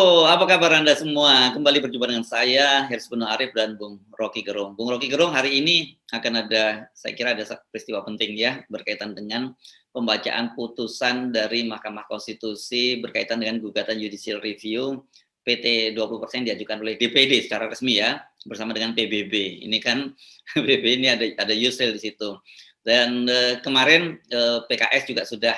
apa kabar Anda semua? Kembali berjumpa dengan saya, Hersbunu Arif dan Bung Rocky Gerung. Bung Rocky Gerung, hari ini akan ada, saya kira ada peristiwa penting ya, berkaitan dengan pembacaan putusan dari Mahkamah Konstitusi berkaitan dengan gugatan judicial review PT 20% diajukan oleh DPD secara resmi ya, bersama dengan PBB. Ini kan PBB ini ada Yusril di situ. Dan kemarin PKS juga sudah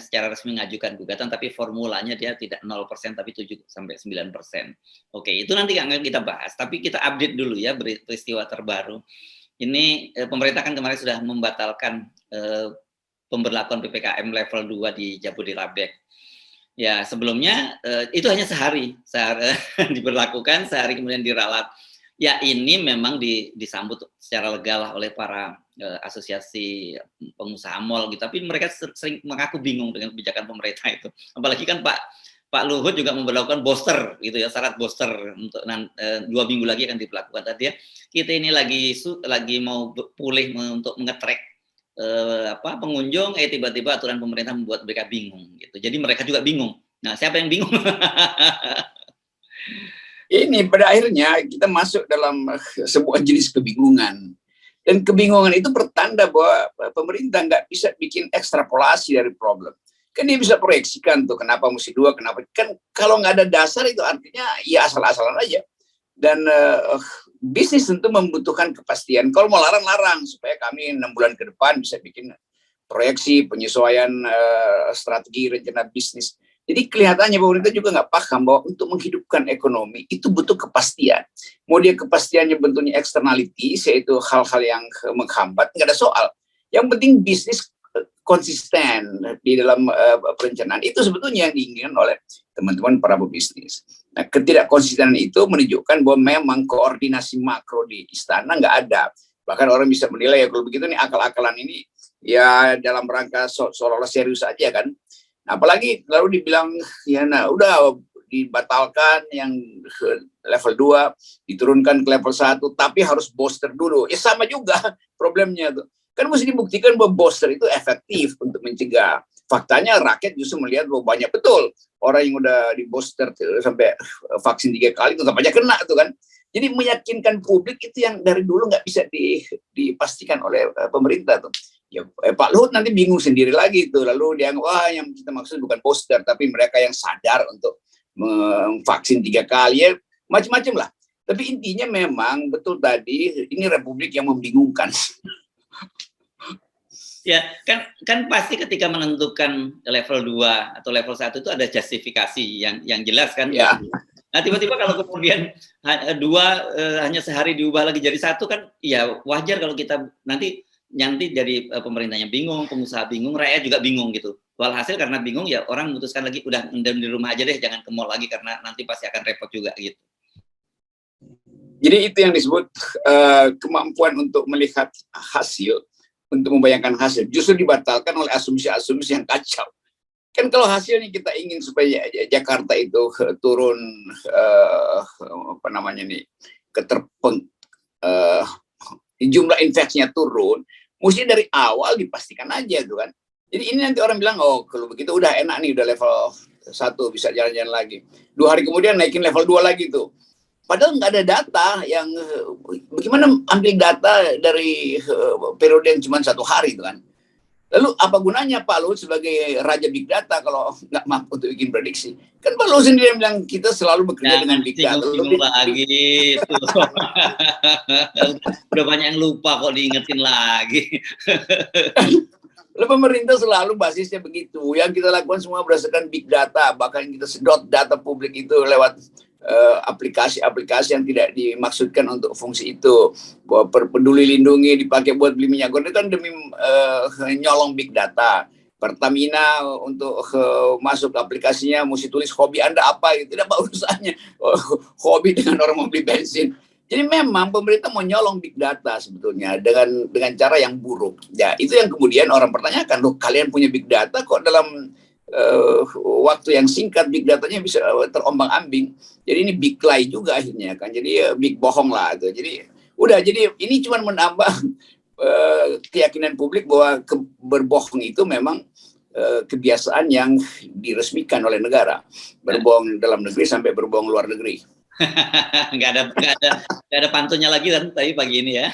secara resmi mengajukan gugatan, tapi formulanya dia tidak 0% tapi 7-9%. Oke, itu nanti akan kita bahas, tapi kita update dulu ya peristiwa terbaru. Ini pemerintah kan kemarin sudah membatalkan pemberlakuan PPKM level 2 di Jabodetabek. Ya, sebelumnya itu hanya sehari diberlakukan, sehari kemudian diralat. Ya, ini memang disambut secara legal oleh para asosiasi pengusaha mal gitu, tapi mereka sering mengaku bingung dengan kebijakan pemerintah itu. Apalagi kan Pak Luhut juga memberlakukan booster gitu ya, syarat booster untuk 2 minggu lagi akan diberlakukan. Tadi ya, kita ini lagi mau pulih untuk nge-track pengunjung, tiba-tiba aturan pemerintah membuat mereka bingung gitu. Jadi mereka juga bingung. Nah, siapa yang bingung? Ini pada akhirnya kita masuk dalam sebuah jenis kebingungan. Dan kebingungan itu pertanda bahwa pemerintah nggak bisa bikin ekstrapolasi dari problem. Kan dia bisa proyeksikan tuh kenapa mesti 2, kenapa. Kan kalau nggak ada dasar itu artinya ya asal-asalan aja. Dan bisnis tentu membutuhkan kepastian. Kalau mau larang-larang supaya kami 6 bulan ke depan bisa bikin proyeksi, penyesuaian strategi, rencana bisnis. Jadi kelihatannya pemerintah juga nggak paham bahwa untuk menghidupkan ekonomi itu butuh kepastian. Mau dia kepastiannya bentuknya externalities, yaitu hal-hal yang menghambat, nggak ada soal. Yang penting bisnis konsisten di dalam perencanaan. Itu sebetulnya yang diinginkan oleh teman-teman para pebisnis. Nah, ketidakkonsistenan itu menunjukkan bahwa memang koordinasi makro di istana nggak ada. Bahkan orang bisa menilai ya kalau begitu nih akal-akalan ini ya dalam rangka seolah-olah serius aja kan. Nah, apalagi lalu dibilang ya nah udah dibatalkan yang level 2 diturunkan ke level 1 tapi harus booster dulu. Ya sama juga problemnya tuh. Kan mesti dibuktikan bahwa booster itu efektif untuk mencegah. Faktanya rakyat justru melihat bahwa banyak betul orang yang udah di booster sampai vaksin 3 kali tetap aja kena tuh kan. Jadi meyakinkan publik itu yang dari dulu nggak bisa dipastikan oleh pemerintah tuh. Ya, Pak Luhut nanti bingung sendiri lagi tuh, lalu dia wah yang kita maksud bukan booster tapi mereka yang sadar untuk vaksin 3 kali ya macam-macam lah. Tapi intinya memang betul tadi ini republik yang membingungkan. Ya, kan pasti ketika menentukan level 2 atau level 1 itu ada justifikasi yang jelas kan. Ya. Nah, tiba-tiba kalau kemudian 2 hanya sehari diubah lagi jadi 1 kan ya wajar kalau kita nanti jadi pemerintahnya bingung, pengusaha bingung, rakyat juga bingung gitu. Walhasil karena bingung ya orang memutuskan lagi udah di rumah aja deh, jangan ke mall lagi karena nanti pasti akan repot juga gitu. Jadi itu yang disebut kemampuan untuk melihat hasil, untuk membayangkan hasil, justru dibatalkan oleh asumsi-asumsi yang kacau. Kan kalau hasilnya kita ingin supaya Jakarta itu turun jumlah infeksinya turun, mesti dari awal dipastikan aja tuh kan. Jadi ini nanti orang bilang, oh kalau begitu udah enak nih, udah level 1 bisa jalan-jalan lagi. 2 hari kemudian naikin level 2 lagi tuh. Padahal nggak ada data yang, bagaimana ambil data dari periode yang cuma 1 hari itu kan. Lalu apa gunanya Pak Luhut sebagai raja big data kalau nggak mampu untuk bikin prediksi? Kan Pak Luhut sendiri yang bilang kita selalu bekerja dengan big data. Lagi udah banyak yang lupa kok diingetin lagi. Lalu pemerintah selalu basisnya begitu. Yang kita lakukan semua berdasarkan big data. Bahkan kita sedot data publik itu lewat aplikasi-aplikasi yang tidak dimaksudkan untuk fungsi itu. Bahwa Peduli Lindungi dipakai buat beli minyak goreng itu kan demi nyolong big data. Pertamina untuk masuk aplikasinya mesti tulis hobi Anda apa gitu. Tidak apa urusannya hobi dengan orang mau beli bensin. Jadi memang pemerintah mau nyolong big data sebetulnya dengan cara yang buruk. Ya itu yang kemudian orang pertanyakan, loh kalian punya big data kok dalam waktu yang singkat big datanya bisa terombang-ambing. Jadi ini big lie juga akhirnya kan. Jadi big bohong lah itu. Jadi ini cuma menambah keyakinan publik bahwa berbohong itu memang kebiasaan yang diresmikan oleh negara, berbohong dalam negeri sampai berbohong luar negeri. nggak ada pantunnya lagi kan tadi pagi ini ya.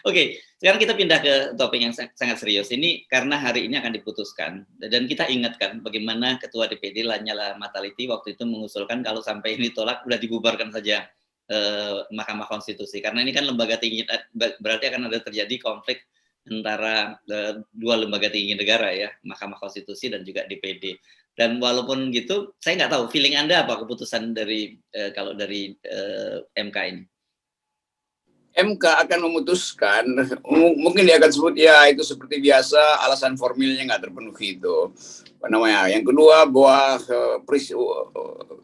Oke, sekarang kita pindah ke topik yang sangat serius. Ini karena hari ini akan diputuskan dan kita ingatkan bagaimana Ketua DPD Lanyala Mataliti waktu itu mengusulkan kalau sampai ini tolak udah dibubarkan saja Mahkamah Konstitusi, karena ini kan lembaga tinggi, berarti akan ada terjadi konflik antara dua lembaga tinggi negara ya, Mahkamah Konstitusi dan juga DPD. Dan walaupun gitu, saya nggak tahu feeling Anda apa keputusan dari kalau dari MK ini. MK akan memutuskan, mungkin dia akan sebut ya itu seperti biasa alasan formilnya nggak terpenuhi itu. Apa namanya? Yang kedua bahwa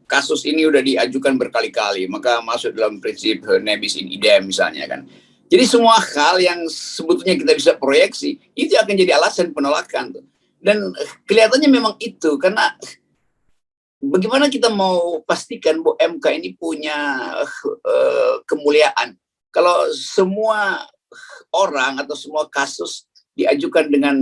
kasus ini udah diajukan berkali-kali, maka masuk dalam prinsip nebis in idem misalnya kan. Jadi semua hal yang sebetulnya kita bisa proyeksi itu akan jadi alasan penolakan tuh. Dan kelihatannya memang itu, karena bagaimana kita mau pastikan bahwa MK ini punya kemuliaan kalau semua orang atau semua kasus diajukan dengan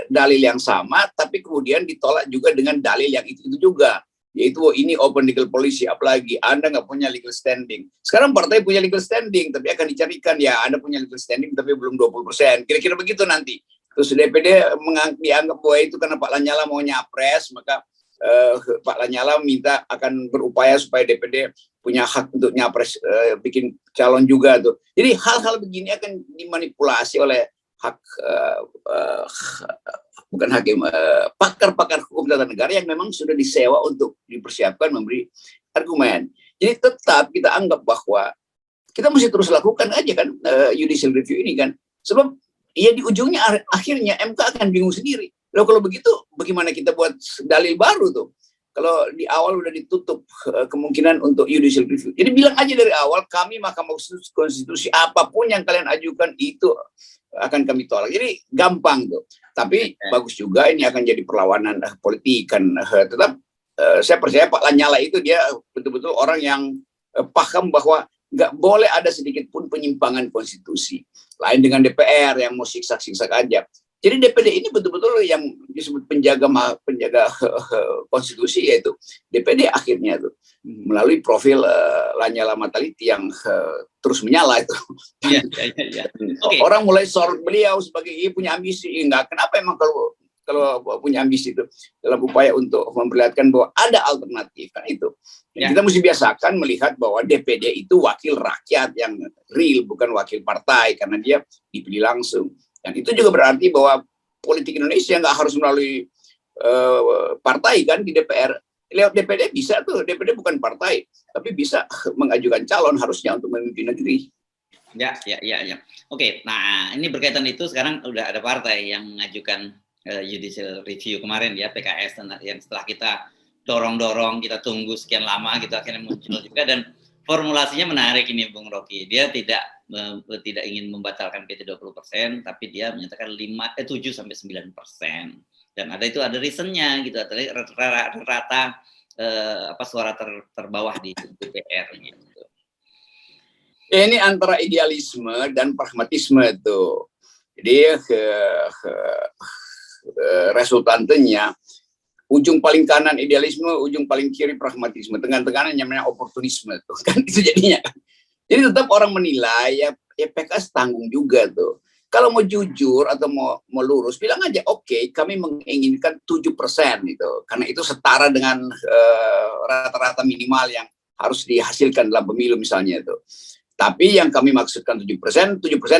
dalil yang sama, tapi kemudian ditolak juga dengan dalil yang itu juga, yaitu ini open legal policy, apalagi Anda nggak punya legal standing. Sekarang partai punya legal standing, tapi akan dicarikan ya Anda punya legal standing tapi belum 20%, kira-kira begitu nanti. Terus DPD dianggap bahwa itu karena Pak Lanyala mau nyapres, maka Pak Lanyala minta akan berupaya supaya DPD punya hak untuk nyapres, bikin calon juga tuh. Jadi hal-hal begini akan dimanipulasi oleh bukan hakim, pakar-pakar hukum tata negara yang memang sudah disewa untuk dipersiapkan memberi argumen. Jadi tetap kita anggap bahwa kita mesti terus lakukan aja kan judicial review ini kan, sebab ya di ujungnya akhirnya MK akan bingung sendiri. Loh kalau begitu bagaimana kita buat dalil baru tuh? Kalau di awal udah ditutup kemungkinan untuk judicial review. Jadi bilang aja dari awal, kami Mahkamah Konstitusi apapun yang kalian ajukan itu akan kami tolak. Jadi gampang tuh. Tapi bagus juga ini akan jadi perlawanan politik kan. Tetap saya percaya Pak Lanyala itu dia betul-betul orang yang paham bahwa nggak boleh ada sedikit pun penyimpangan konstitusi. Lain dengan DPR yang mau siksak-siksak aja. Jadi DPD ini betul-betul yang disebut penjaga konstitusi, yaitu DPD akhirnya itu melalui profil Lanyala Mataliti yang terus menyala itu. Ya. Okay. Orang mulai sorot beliau sebagai punya ambisi. Enggak, kenapa emang kalau punya ambisi itu dalam upaya untuk memperlihatkan bahwa ada alternatif kan itu. Ya. Kita mesti biasakan melihat bahwa DPD itu wakil rakyat yang real, bukan wakil partai, karena dia dipilih langsung. Dan itu juga berarti bahwa politik Indonesia nggak harus melalui partai kan di DPR. Lewat DPD bisa tuh, DPD bukan partai, tapi bisa mengajukan calon harusnya untuk memimpin negeri. Ya. Oke, nah ini berkaitan itu sekarang udah ada partai yang mengajukan judicial review kemarin ya, PKS, yang setelah kita dorong-dorong, kita tunggu sekian lama gitu akhirnya muncul juga, dan formulasinya menarik ini Bung Rocky. Dia tidak ingin membatalkan PT 20%, tapi dia menyatakan 7-9%. Dan ada reasonnya gitu, rata suara terbawah di DPR gitu. Ini antara idealisme dan pragmatisme itu. Jadi resultantenya ujung paling kanan idealisme, ujung paling kiri pragmatisme, tengah-tengahnya namanya oportunisme tuh kan, itu jadinya. Jadi tetap orang menilai ya PKS tanggung juga tuh. Kalau mau jujur atau mau lurus, bilang aja oke, kami menginginkan 7% gitu, karena itu setara dengan rata-rata minimal yang harus dihasilkan dalam pemilu misalnya itu. Tapi yang kami maksudkan 7%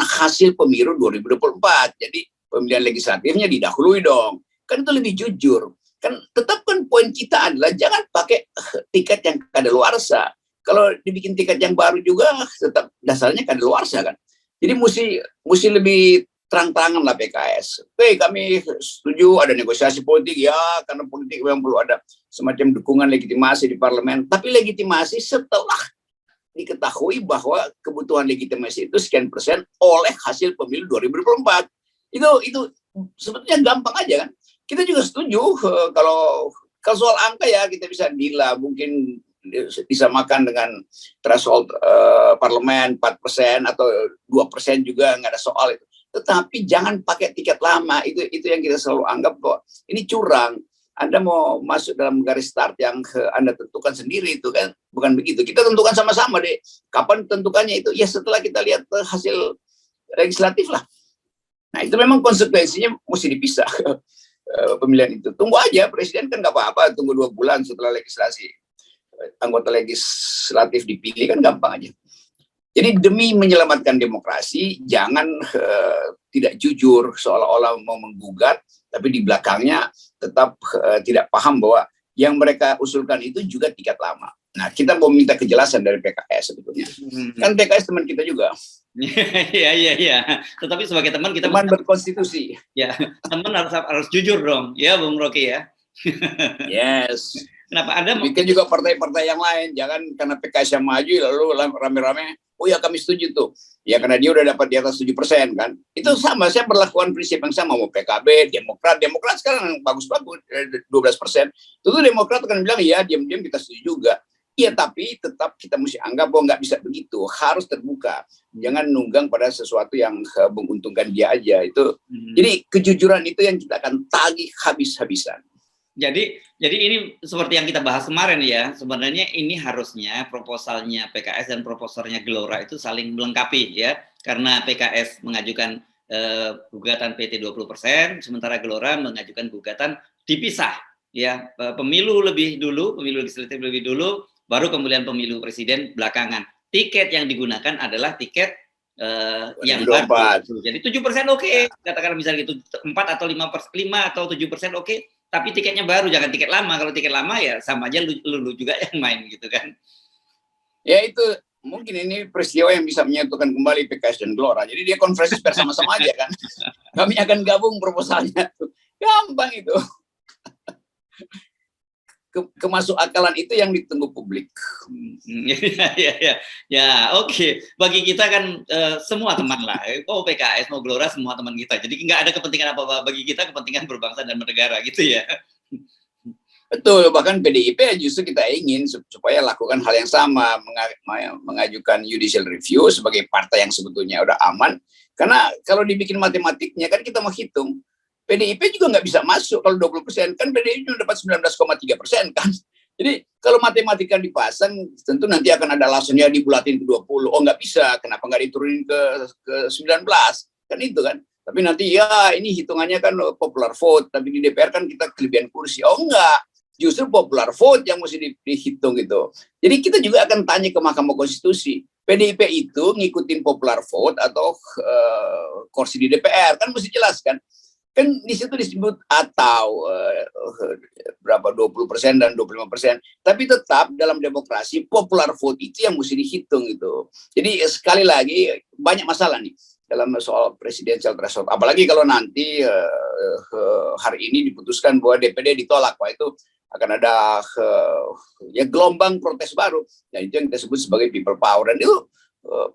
hasil pemilu 2024. Jadi pemilihan legislatifnya didahului dong. Kan itu lebih jujur. Kan tetap kan poin kita adalah jangan pakai tiket yang kadaluarsa. Kalau dibikin tiket yang baru juga tetap dasarnya kadaluarsa kan. Jadi mesti lebih terang-terangan lah PKS. Oke, kami setuju ada negosiasi politik ya, karena politik memang perlu ada semacam dukungan legitimasi di parlemen. Tapi legitimasi setelah diketahui bahwa kebutuhan legitimasi itu sekian persen oleh hasil pemilu 2024. Itu sebetulnya gampang aja kan. Kita juga setuju kalau soal angka ya kita bisa gila, mungkin disamakan dengan threshold parlemen 4% atau 2% juga nggak ada soal itu. tetapi jangan pakai tiket lama. Itu yang kita selalu anggap kok ini curang. Anda mau masuk dalam garis start yang Anda tentukan sendiri itu kan, bukan begitu. Kita tentukan sama-sama deh. Kapan tentukannya itu? Ya setelah kita lihat hasil legislatif lah. Nah itu memang konsekuensinya mesti dipisah pemilihan itu. Tunggu aja, presiden kan nggak apa-apa, tunggu 2 bulan setelah legislasi anggota legislatif dipilih kan gampang aja. Jadi demi menyelamatkan demokrasi, jangan tidak jujur seolah-olah mau menggugat, tapi di belakangnya tetap tidak paham bahwa yang mereka usulkan itu juga tiket lama. Nah, kita mau minta kejelasan dari PKS sebetulnya. Kan PKS teman kita juga. Iya. Tetapi sebagai teman kita teman berkonstitusi. Ya, teman harus jujur dong, ya Bung Rocky ya. Yes. Kenapa Anda bikin juga partai-partai yang lain, jangan karena PKS yang maju lalu rame-rame, oh ya kami setuju tuh. Ya karena dia udah dapat di atas 7% kan. Itu sama, saya berlakukan prinsip yang sama, mau PKB, Demokrat sekarang bagus-bagus 12%. Tentu Demokrat akan bilang ya diam-diam kita setuju juga. Iya, tapi tetap kita mesti anggap bahwa nggak bisa begitu, harus terbuka. Jangan nunggang pada sesuatu yang menguntungkan dia aja. Itu jadi kejujuran itu yang kita akan tagih habis-habisan. Jadi ini seperti yang kita bahas kemarin ya, sebenarnya ini harusnya proposalnya PKS dan proposalnya Gelora itu saling melengkapi ya, karena PKS mengajukan gugatan PT 20%, sementara Gelora mengajukan gugatan dipisah ya, pemilu lebih dulu, pemilu legislatif lebih dulu, baru kemudian pemilu presiden belakangan. Tiket yang digunakan adalah tiket yang baru. Jadi 7% oke, katakan misalnya gitu 4 atau 5 atau 7% oke. Tapi tiketnya baru, jangan tiket lama. Kalau tiket lama ya sama aja lu juga yang main gitu kan. Ya itu mungkin ini peristiwa yang bisa menyatukan kembali PKS dan Gelora. Jadi dia konferensi pers sama-sama aja kan. Kami akan gabung proposalnya. Gampang itu. Kemasuk akalan itu yang ditunggu publik. Ya, oke. Bagi kita kan semua teman lah. Oh PKS mau Gelora semua teman kita. Jadi nggak ada kepentingan apa-apa bagi kita, kepentingan berbangsa dan bernegara gitu ya. Betul, bahkan PDIP justru kita ingin supaya lakukan hal yang sama, mengajukan judicial review sebagai partai yang sebetulnya udah aman. Karena kalau dibikin matematiknya kan kita mau hitung. PDIP juga nggak bisa masuk kalau 20%, kan PDIP cuma dapat 19,3% kan. Jadi kalau matematika dipasang, tentu nanti akan ada alasannya dibulatin ke 20. Oh nggak bisa, kenapa nggak diturunin ke 19? Kan itu kan. Tapi nanti ya ini hitungannya kan popular vote, tapi di DPR kan kita kelebihan kursi. Oh enggak, justru popular vote yang mesti dihitung gitu. Jadi kita juga akan tanya ke Mahkamah Konstitusi, PDIP itu ngikutin popular vote atau kursi di DPR, kan mesti jelaskan. Kan di situ disebut atau berapa 20% dan 25%, tapi tetap dalam demokrasi popular vote itu yang mesti dihitung gitu. Jadi sekali lagi banyak masalah nih dalam soal presidential threshold, apalagi kalau nanti hari ini diputuskan bahwa DPD ditolak, wah itu akan ada ya gelombang protes baru, dan itu yang kita sebut sebagai people power, dan itu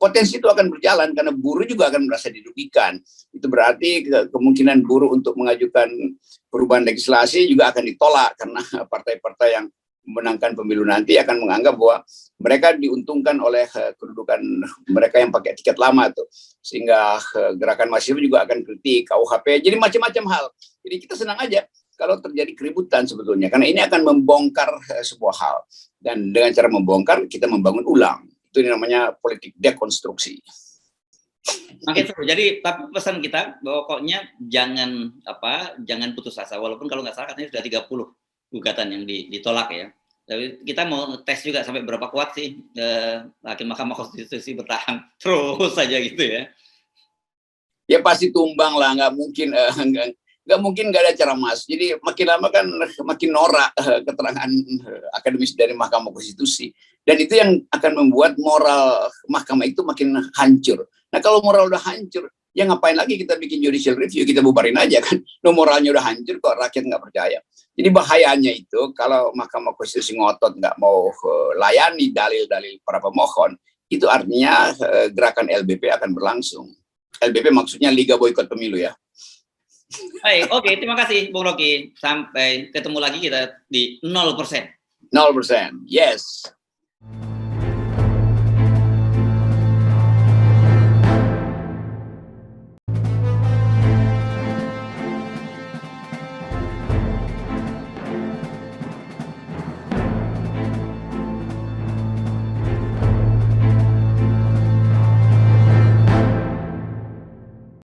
potensi itu akan berjalan karena buruh juga akan merasa dirugikan. Itu berarti kemungkinan buruh untuk mengajukan perubahan legislasi juga akan ditolak karena partai-partai yang memenangkan pemilu nanti akan menganggap bahwa mereka diuntungkan oleh kedudukan mereka yang pakai tiket lama tuh, sehingga gerakan mahasiswa juga akan kritik KUHP. Jadi macam-macam hal. Jadi kita senang aja kalau terjadi keributan sebetulnya, karena ini akan membongkar sebuah hal, dan dengan cara membongkar kita membangun ulang. Itu namanya politik dekonstruksi. Oke, seru. Jadi tapi pesan kita pokoknya jangan putus asa, walaupun kalau nggak salah katanya sudah 30 gugatan yang ditolak ya. Tapi kita mau tes juga sampai berapa kuat sih hakim Mahkamah Konstitusi bertahan terus saja gitu ya. Ya pasti tumbang lah, nggak mungkin nggak ada cara mas. Jadi makin lama kan makin norak keterangan akademis dari Mahkamah Konstitusi, dan itu yang akan membuat moral mahkamah itu makin hancur. Nah kalau moral udah hancur, ya ngapain lagi kita bikin judicial review, kita bubarin aja kan. No, moralnya udah hancur kok, rakyat nggak percaya. Jadi bahayanya itu kalau Mahkamah Konstitusi ngotot nggak mau layani dalil-dalil para pemohon, itu artinya gerakan LBP akan berlangsung. LBP maksudnya Liga Boikot Pemilu ya. Baik, oke, terima kasih Bung Rocky. Sampai ketemu lagi kita di 0%. 0%, yes.